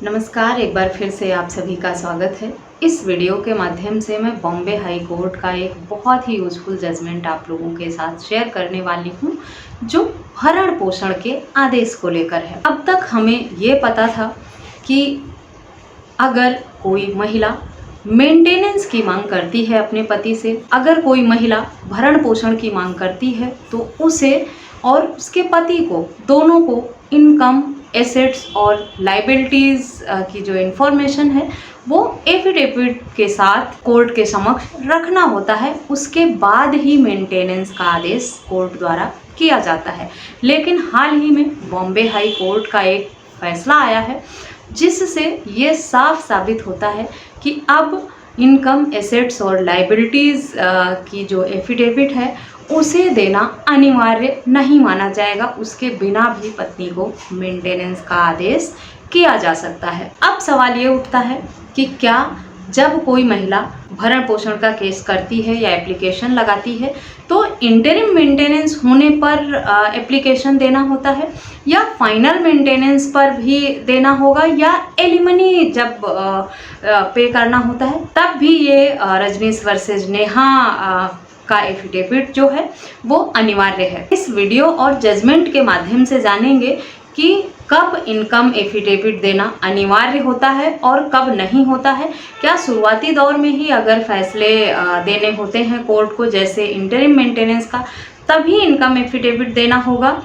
नमस्कार, एक बार फिर से आप सभी का स्वागत है। इस वीडियो के माध्यम से मैं बॉम्बे हाई कोर्ट का एक बहुत ही यूजफुल जजमेंट आप लोगों के साथ शेयर करने वाली हूँ, जो भरण पोषण के आदेश को लेकर है। अब तक हमें ये पता था कि अगर कोई महिला मेंटेनेंस की मांग करती है अपने पति से, अगर कोई महिला भरण पोषण की मांग करती है, तो उसे और उसके पति को दोनों को इनकम, एसेट्स और लाइबिलिटीज़ की जो इन्फॉर्मेशन है वो एफिडेविट के साथ कोर्ट के समक्ष रखना होता है। उसके बाद ही मेंटेनेंस का आदेश कोर्ट द्वारा किया जाता है। लेकिन हाल ही में बॉम्बे हाई कोर्ट का एक फैसला आया है, जिससे ये साफ साबित होता है कि अब इनकम, एसेट्स और लाइबिलिटीज़ की जो एफिडेविट है उसे देना अनिवार्य नहीं माना जाएगा। उसके बिना भी पत्नी को मेंटेनेंस का आदेश किया जा सकता है। अब सवाल ये उठता है कि क्या जब कोई महिला भरण पोषण का केस करती है या एप्लीकेशन लगाती है तो इंटरिम मेंटेनेंस होने पर एप्लीकेशन देना होता है, या फाइनल मेंटेनेंस पर भी देना होगा, या एलिमनी जब पे करना होता है तब भी ये रजनीश वर्सेज नेहा का एफिडेविट जो है वो अनिवार्य है। इस वीडियो और जजमेंट के माध्यम से जानेंगे कि कब इनकम एफिडेविट देना अनिवार्य होता है और कब नहीं होता है। क्या शुरुआती दौर में ही अगर फैसले देने होते हैं कोर्ट को, जैसे इंटरिम मेंटेनेंस का, तभी इनकम एफिडेविट देना होगा,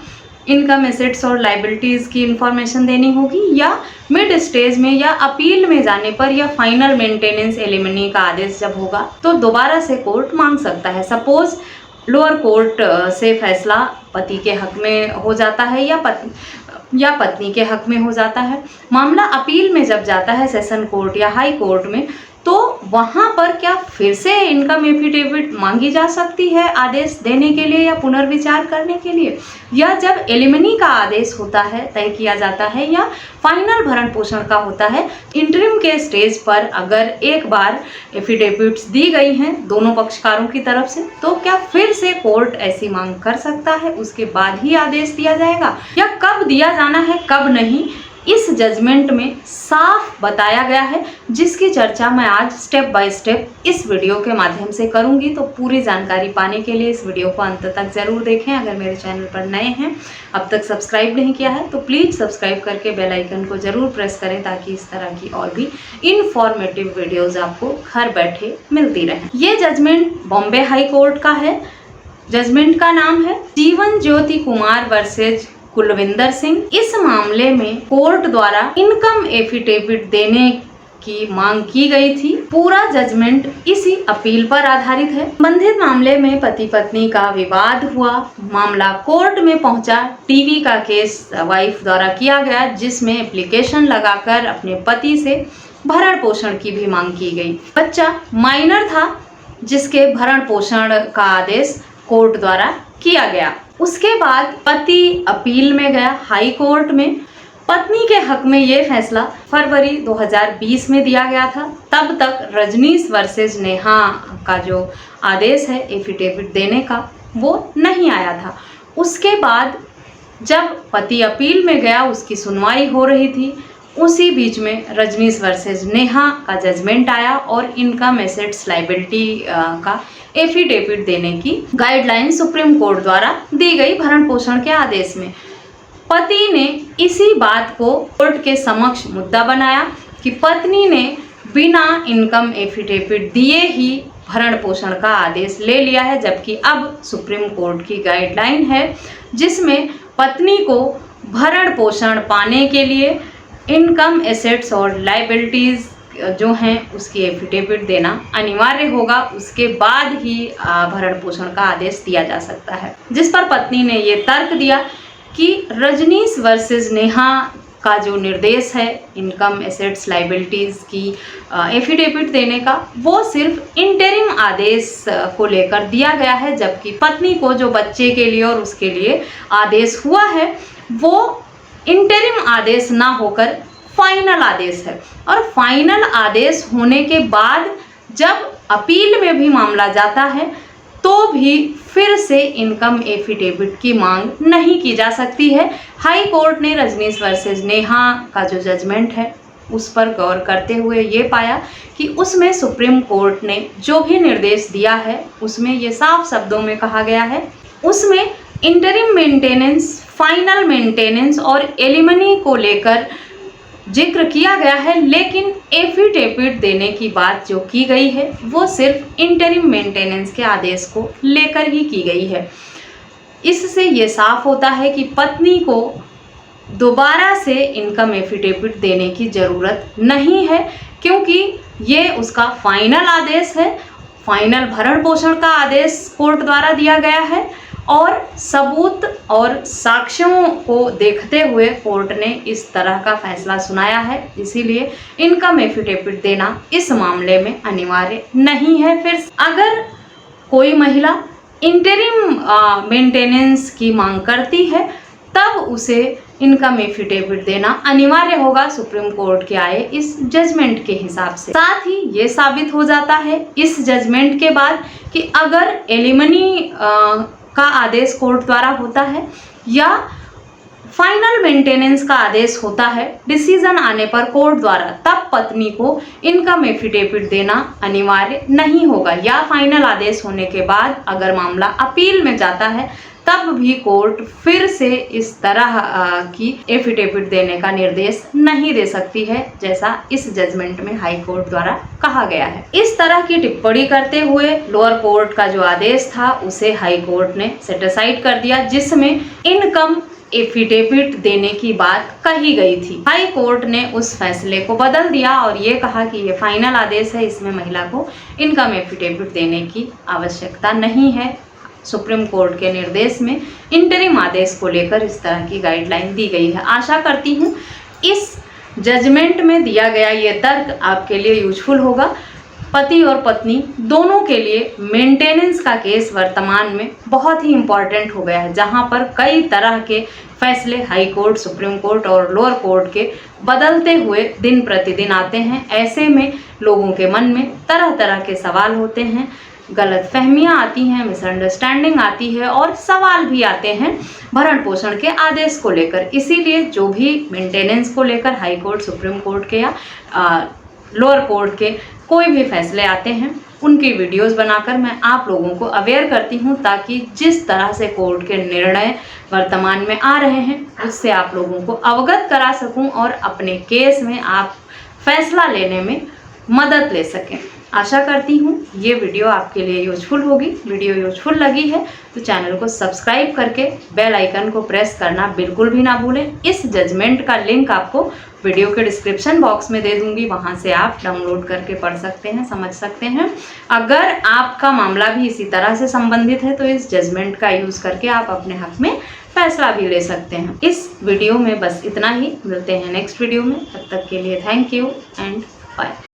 इनकम, एसेट्स और लाइबिलिटीज़ की इंफॉर्मेशन देनी होगी, या मिड स्टेज में या अपील में जाने पर या फाइनल मेंटेनेंस एलिमनी का आदेश जब होगा तो दोबारा से कोर्ट मांग सकता है। सपोज लोअर कोर्ट से फैसला पति के हक में हो जाता है या पत्नी के हक में हो जाता है। मामला अपील में जब जाता है सेशन कोर्ट या हाई कोर्ट में, तो वहाँ पर क्या फिर से इनकम एफिडेविट मांगी जा सकती है आदेश देने के लिए या पुनर्विचार करने के लिए, या जब एलिमनी का आदेश होता है, तय किया जाता है, या फाइनल भरण पोषण का होता है, इंटरिम के स्टेज पर अगर एक बार एफिडेविट्स दी गई हैं दोनों पक्षकारों की तरफ से, तो क्या फिर से कोर्ट ऐसी मांग कर सकता है, उसके बाद ही आदेश दिया जाएगा, या कब दिया जाना है कब नहीं, इस जजमेंट में साफ बताया गया है, जिसकी चर्चा मैं आज स्टेप बाय स्टेप इस वीडियो के माध्यम से करूंगी। तो पूरी जानकारी पाने के लिए इस वीडियो को अंत तक जरूर देखें। अगर मेरे चैनल पर नए हैं, अब तक सब्सक्राइब नहीं किया है, तो प्लीज़ सब्सक्राइब करके बेल आइकन को जरूर प्रेस करें, ताकि इस तरह की और भी इंफॉर्मेटिव वीडियोज़ आपको घर बैठे मिलती रहें। ये जजमेंट बॉम्बे हाई कोर्ट का है। जजमेंट का नाम है जीवन ज्योति कुमार वर्सेज कुलविंदर सिंह। इस मामले में कोर्ट द्वारा इनकम एफिडेविट देने की मांग की गई थी। पूरा जजमेंट इसी अपील पर आधारित है। संबंधित मामले में पति पत्नी का विवाद हुआ, मामला कोर्ट में पहुंचा। टीवी का केस वाइफ द्वारा किया गया, जिसमें एप्लीकेशन लगाकर अपने पति से भरण पोषण की भी मांग की गई। बच्चा माइनर था, जिसके भरण पोषण का आदेश कोर्ट द्वारा किया गया। उसके बाद पति अपील में गया हाई कोर्ट में। पत्नी के हक में ये फैसला फरवरी 2020 में दिया गया था। तब तक रजनीश वर्सेज नेहा का जो आदेश है एफिडेविट देने का, वो नहीं आया था। उसके बाद जब पति अपील में गया, उसकी सुनवाई हो रही थी, उसी बीच में रजनीश वर्सेज नेहा का जजमेंट आया और इनकम, एसेट्स, लाइबिलिटी का एफिडेविट देने की गाइडलाइन सुप्रीम कोर्ट द्वारा दी गई भरण पोषण के आदेश में। पति ने इसी बात को कोर्ट के समक्ष मुद्दा बनाया कि पत्नी ने बिना इनकम एफिडेविट दिए ही भरण पोषण का आदेश ले लिया है, जबकि अब सुप्रीम कोर्ट की गाइडलाइन है जिसमें पत्नी को भरण पोषण पाने के लिए इनकम, एसेट्स और लाइबिलिटीज़ जो हैं उसकी एफिडेविट देना अनिवार्य होगा। उसके बाद ही भरण पोषण का आदेश दिया जा सकता है, जिस पर पत्नी ने ये तर्क दिया कि रजनीश वर्सेज नेहा का जो निर्देश है इनकम, एसेट्स, लाइबिलिटीज़ की एफिडेविट देने का, वो सिर्फ इंटरिम आदेश को लेकर दिया गया है, जबकि पत्नी को जो बच्चे के लिए और उसके लिए आदेश हुआ है वो इंटरिम आदेश ना होकर फाइनल आदेश है। और फाइनल आदेश होने के बाद जब अपील में भी मामला जाता है तो भी फिर से इनकम एफिडेविट की मांग नहीं की जा सकती है। हाई कोर्ट ने रजनीश वर्सेज नेहा का जो जजमेंट है उस पर गौर करते हुए ये पाया कि उसमें सुप्रीम कोर्ट ने जो भी निर्देश दिया है उसमें ये साफ शब्दों में कहा गया है, उसमें इंटरिम मेंटेनेंस, फाइनल मेंटेनेंस और एलिमनी को लेकर जिक्र किया गया है, लेकिन एफिडेविट देने की बात जो की गई है वो सिर्फ इंटरिम मेंटेनेंस के आदेश को लेकर ही की गई है। इससे ये साफ होता है कि पत्नी को दोबारा से इनकम एफिडेविट देने की ज़रूरत नहीं है, क्योंकि ये उसका फाइनल आदेश है, फाइनल भरण पोषण का आदेश कोर्ट द्वारा दिया गया है और सबूत और साक्ष्यों को देखते हुए कोर्ट ने इस तरह का फैसला सुनाया है। इसीलिए इनकम एफिडेविट देना इस मामले में अनिवार्य नहीं है। फिर अगर कोई महिला इंटरिम मेंटेनेंस की मांग करती है तब उसे इनकम एफिडेविट देना अनिवार्य होगा सुप्रीम कोर्ट के आए इस जजमेंट के हिसाब से। साथ ही ये साबित हो जाता है इस जजमेंट के बाद कि अगर एलिमनी का आदेश कोर्ट द्वारा होता है या फाइनल मेंटेनेंस का आदेश होता है डिसीजन आने पर कोर्ट द्वारा, तब पत्नी को इनकम एफिडेविट देना अनिवार्य नहीं होगा। या फाइनल आदेश होने के बाद अगर मामला अपील में जाता है तब भी कोर्ट फिर से इस तरह की एफिडेविट देने का निर्देश नहीं दे सकती है, जैसा इस जजमेंट में हाई कोर्ट द्वारा कहा गया है। इस तरह की टिप्पणी करते हुए लोअर कोर्ट का जो आदेश था उसे हाई कोर्ट ने सेट असाइड कर दिया, जिसमें इनकम एफिडेविट देने की बात कही गई थी। हाई कोर्ट ने उस फैसले को बदल दिया और ये कहा कि ये फाइनल आदेश है, इसमें महिला को इनकम एफिडेविट देने की आवश्यकता नहीं है। सुप्रीम कोर्ट के निर्देश में इंटरिम आदेश को लेकर इस तरह की गाइडलाइन दी गई है। आशा करती हूँ इस जजमेंट में दिया गया ये तर्क आपके लिए यूजफुल होगा। पति और पत्नी दोनों के लिए मेंटेनेंस का केस वर्तमान में बहुत ही इम्पॉर्टेंट हो गया है, जहां पर कई तरह के फैसले हाई कोर्ट, सुप्रीम कोर्ट और लोअर कोर्ट के बदलते हुए दिन प्रतिदिन आते हैं। ऐसे में लोगों के मन में तरह तरह के सवाल होते हैं, गलतफहमियां आती हैं, मिसअंडरस्टैंडिंग आती है और सवाल भी आते हैं भरण पोषण के आदेश को लेकर। इसीलिए जो भी मेंटेनेंस को लेकर हाई कोर्ट, सुप्रीम कोर्ट के या लोअर कोर्ट के कोई भी फैसले आते हैं उनकी वीडियोस बनाकर मैं आप लोगों को अवेयर करती हूं, ताकि जिस तरह से कोर्ट के निर्णय वर्तमान में आ रहे हैं उससे आप लोगों को अवगत करा सकूं और अपने केस में आप फैसला लेने में मदद ले सकें। आशा करती हूँ ये वीडियो आपके लिए यूजफुल होगी। वीडियो यूजफुल लगी है तो चैनल को सब्सक्राइब करके बेल आइकन को प्रेस करना बिल्कुल भी ना भूलें। इस जजमेंट का लिंक आपको वीडियो के डिस्क्रिप्शन बॉक्स में दे दूंगी, वहाँ से आप डाउनलोड करके पढ़ सकते हैं, समझ सकते हैं। अगर आपका मामला भी इसी तरह से संबंधित है तो इस जजमेंट का यूज़ करके आप अपने हक में फैसला भी ले सकते हैं। इस वीडियो में बस इतना ही, मिलते हैं नेक्स्ट वीडियो में। तब तक के लिए थैंक यू एंड बाय।